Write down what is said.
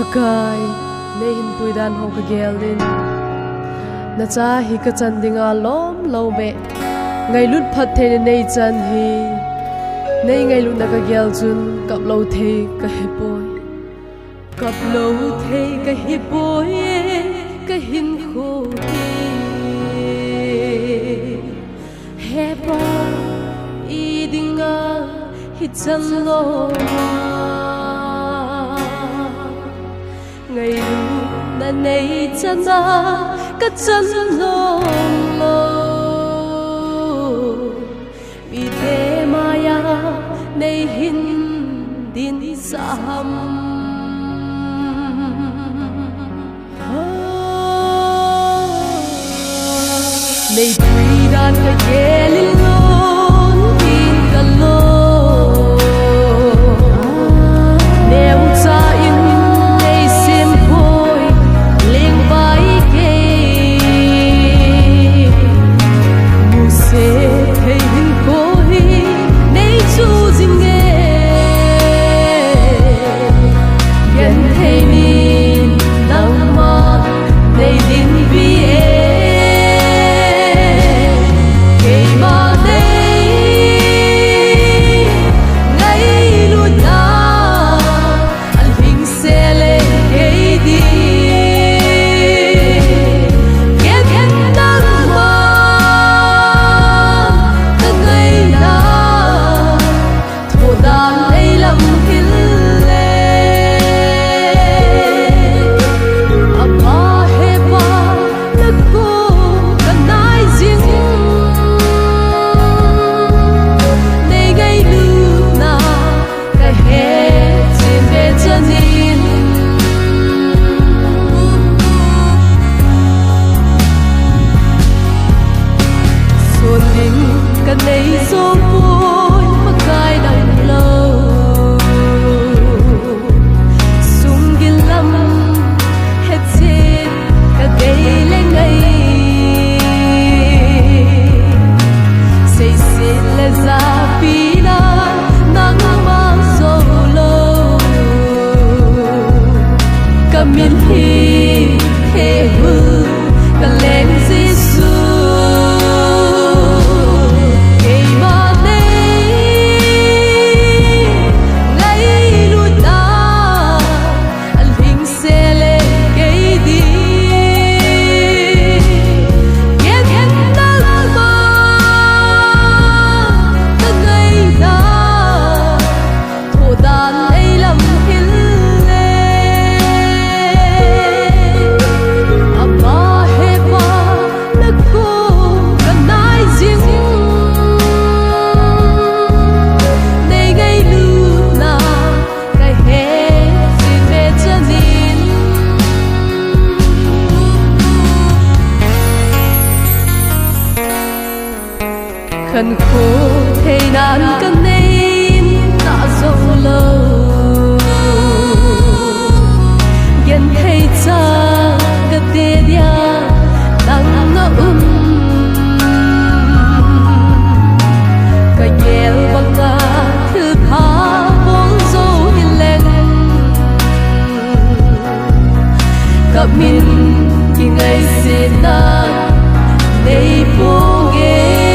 pakai nei hin puidan ho ka gelin na cha hi ka chandinga lom lo me ngai lut phat the nei chan hi nei ngai lut na ka gel chun kap lo the ka he poi kap lo the ka he poi ka hin kho he pa I dinga hi chan lo ngày lu na nei chân na cất chân long lo vì thế mà ya nei hin din sam nei pui dan ka gelin lon tin ka lo neu cha in khăn khô thề nan căn nên đã dấu lâu gen thề cha cái tê dia đang ngỡ cái nhel bằng ngà thứ tha bóng dấu in lên gặp mình khi ngày xin ta đây phố ghé.